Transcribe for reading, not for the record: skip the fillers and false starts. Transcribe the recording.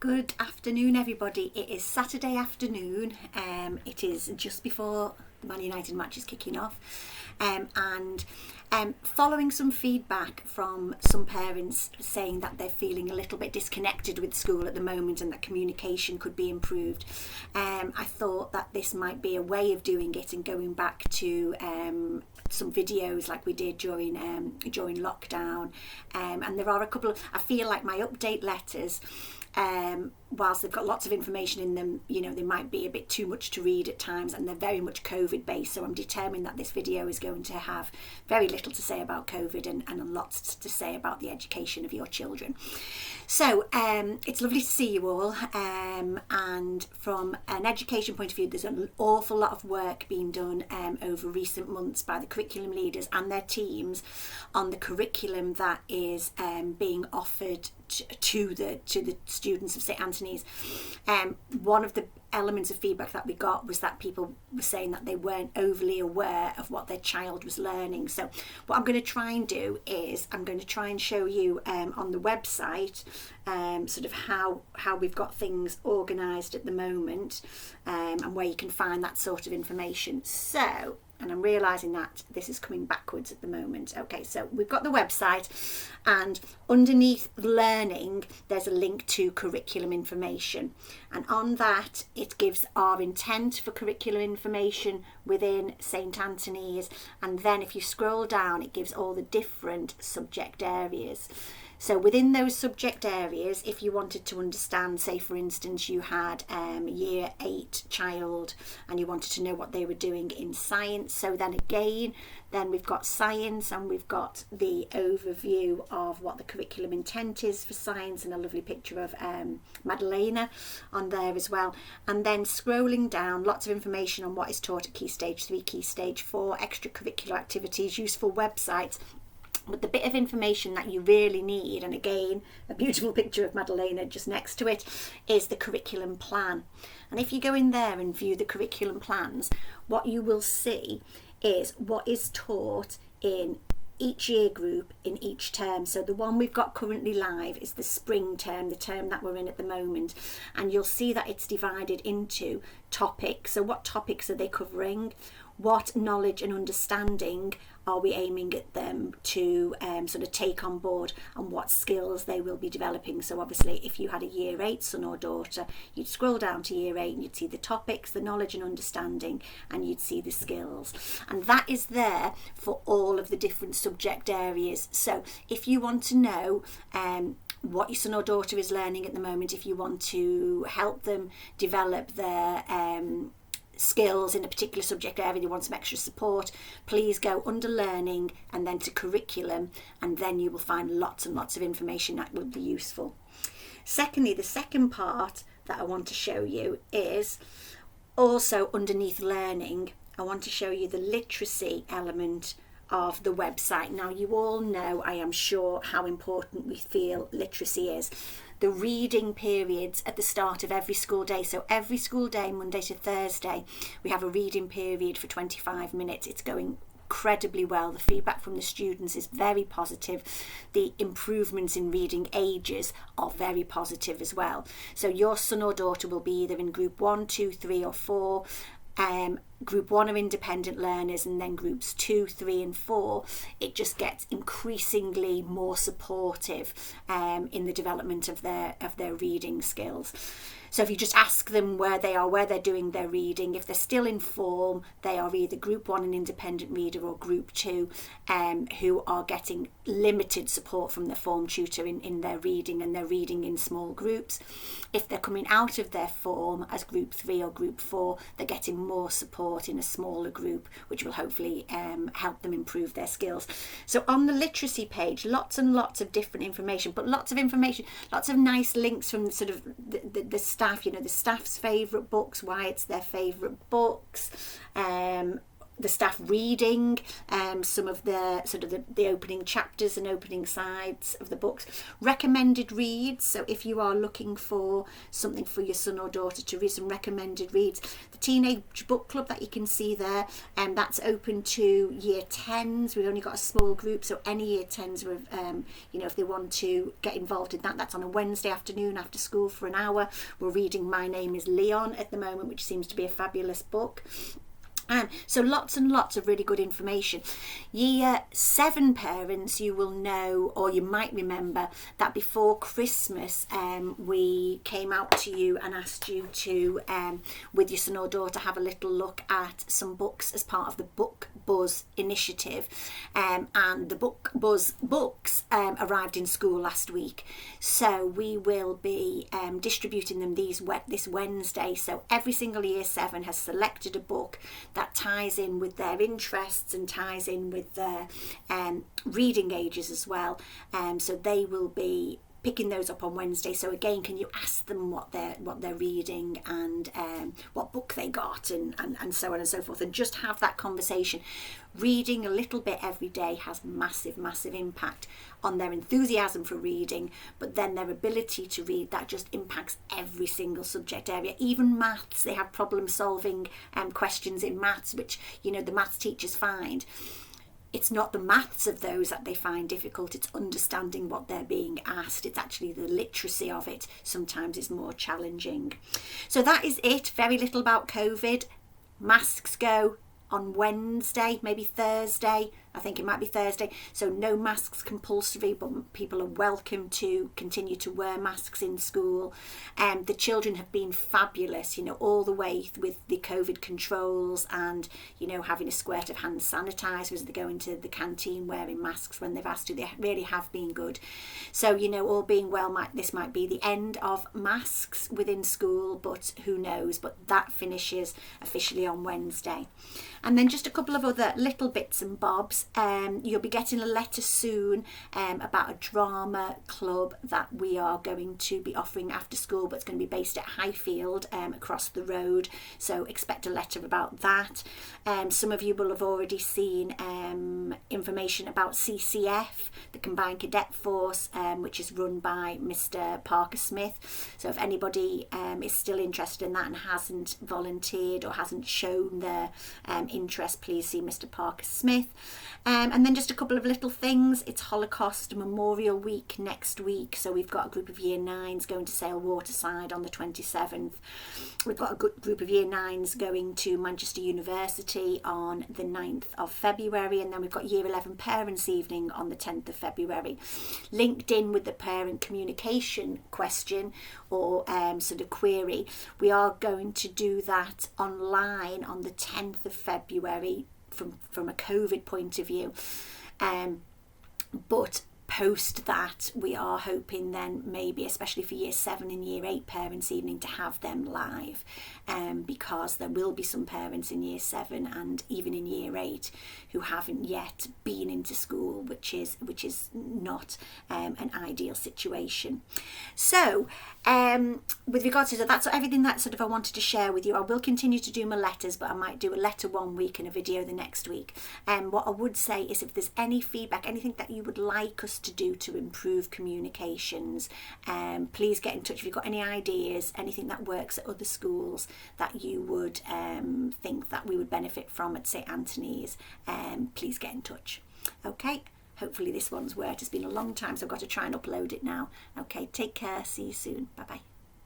Good afternoon, everybody. It is Saturday afternoon. It is just before the Man United match is kicking off. And following some feedback from some parents saying that they're feeling a little bit disconnected with school at the moment and that communication could be improved, I thought that this might be a way of doing it and going back to some videos like we did during lockdown. And there are a couple of, I feel like my update letters, whilst they've got lots of information in them, you know, they might be a bit too much to read at times, and they're very much COVID based. So I'm determined that this video is going to have very little to say about COVID and lots to say about the education of your children. So it's lovely to see you all, and from an education point of view, there's an awful lot of work being done over recent months by the curriculum leaders and their teams on the curriculum that is being offered to the students of St Anthony's. One of the elements of feedback that we got was that people were saying that they weren't overly aware of what their child was learning. So what I'm going to try and do is I'm going to try and show you on the website sort of how we've got things organised at the moment, and where you can find that sort of information. So, and I'm realising that this is coming backwards at the moment. Okay, so we've got the website, and underneath learning there's a link to curriculum information, and on that it gives our intent for curriculum information within St Anthony's, and then if you scroll down it gives all the different subject areas. So within those subject areas, if you wanted to understand, say for instance you had a year 8 child and you wanted to know what they were doing in science, so then again, then we've got science and we've got the overview of what the curriculum intent is for science, and a lovely picture of Madalena on there as well. And then scrolling down, lots of information on what is taught at Key Stage 3, Key Stage 4, extracurricular activities, useful websites. But the bit of information that you really need, and again a beautiful picture of Madalena just next to it, is the curriculum plan. And if you go in there and view the curriculum plans, what you will see is what is taught in each year group in each term. So the one we've got currently live is the spring term, the term that we're in at the moment, and you'll see that it's divided into topics. So what topics are they covering? What knowledge and understanding are we aiming at them to sort of take on board, and what skills they will be developing? So obviously if you had a year 8 son or daughter, you'd scroll down to year 8 and you'd see the topics, the knowledge and understanding, and you'd see the skills. And that is there for all of the different subject areas. So if you want to know what your son or daughter is learning at the moment, if you want to help them develop their skills in a particular subject area, you want some extra support, please go under learning and then to curriculum, and then you will find lots and lots of information that will be useful. Secondly, the second part that I want to show you is also underneath learning. I want to show you the literacy element of the website. Now you all know, I am sure, how important we feel literacy is. The reading periods at the start of every school day. So every school day, Monday to Thursday, we have a reading period for 25 minutes. It's going incredibly well. The feedback from the students is very positive. The improvements in reading ages are very positive as well. So your son or daughter will be either in group 1, 2, 3 or 4. Group 1 are independent learners, and then groups 2, 3 and 4, it just gets increasingly more supportive in the development of their reading skills. So if you just ask them where they are, where they're doing their reading, if they're still in form, they are either group 1 an independent reader or group 2 who are getting limited support from their form tutor in their reading, and they're reading in small groups. If they're coming out of their form as group 3 or group 4, they're getting more support in a smaller group, which will hopefully help them improve their skills. So on the literacy page, lots and lots of different information, but lots of information, lots of nice links from sort of the staff, you know, the staff's favourite books, why it's their favourite books, the staff reading some of the sort of the opening chapters and opening sides of the books. Recommended reads, so if you are looking for something for your son or daughter to read, some recommended reads. The Teenage Book Club that you can see there, and that's open to year 10s. We've only got a small group, so any year 10s, you know, if they want to get involved in that, that's on a Wednesday afternoon after school for an hour. We're reading My Name is Leon at the moment, which seems to be a fabulous book. So lots and lots of really good information. Year 7 parents, you will know, or you might remember, that before Christmas we came out to you and asked you to, with your son or daughter, have a little look at some books as part of the Book Buzz initiative. And the Book Buzz books arrived in school last week. So we will be distributing them this Wednesday. So every single year 7 has selected a book that ties in with their interests and ties in with their reading ages as well. So they will be picking those up on Wednesday. So again, can you ask them what they're reading and what book they got and so on and so forth, and just have that conversation. Reading a little bit every day has massive impact on their enthusiasm for reading, but then their ability to read, that just impacts every single subject area. Even maths, they have problem solving questions in maths, which, you know, the maths teachers find. It's not the maths of those that they find difficult, it's understanding what they're being asked. It's actually the literacy of it sometimes is more challenging. So that is it. Very little about COVID. Masks go on Wednesday, maybe Thursday. I think it might be Thursday. So no masks compulsory, but people are welcome to continue to wear masks in school. The children have been fabulous, you know, all the way with the COVID controls and, you know, having a squirt of hand sanitizer as they go into the canteen wearing masks when they've asked to. They really have been good. So, you know, all being well, this might be the end of masks within school, but who knows? But that finishes officially on Wednesday. And then just a couple of other little bits and bobs. You'll be getting a letter soon about a drama club that we are going to be offering after school, but it's going to be based at Highfield across the road. So expect a letter about that. Some of you will have already seen information about CCF, the Combined Cadet Force, which is run by Mr. Parker Smith. So if anybody is still interested in that and hasn't volunteered or hasn't shown their interest, please see Mr. Parker Smith. And then just a couple of little things. It's Holocaust Memorial Week next week, so we've got a group of year 9s going to Sale Waterside on the 27th. We've got a good group of year 9s going to Manchester University on the 9th of February, and then we've got year 11 parents evening on the 10th of February. Linked in with the parent communication question or sort of query, we are going to do that online on the 10th of February from a COVID point of view, but post that we are hoping then maybe, especially for year 7 and year 8 parents evening, to have them live, because there will be some parents in year 7 and even in year 8 who haven't yet been into school, which is not an ideal situation. So with regards to that, that's everything that sort of I wanted to share with you. I will continue to do my letters, but I might do a letter one week and a video the next week. What I would say is, if there's any feedback, anything that you would like us to do to improve communications, please get in touch. If you've got any ideas, anything that works at other schools that you would think that we would benefit from at St Anthony's, please get in touch. Okay, hopefully this one's worked. It's been a long time, so I've got to try and upload it now. Okay, take care, see you soon, bye bye.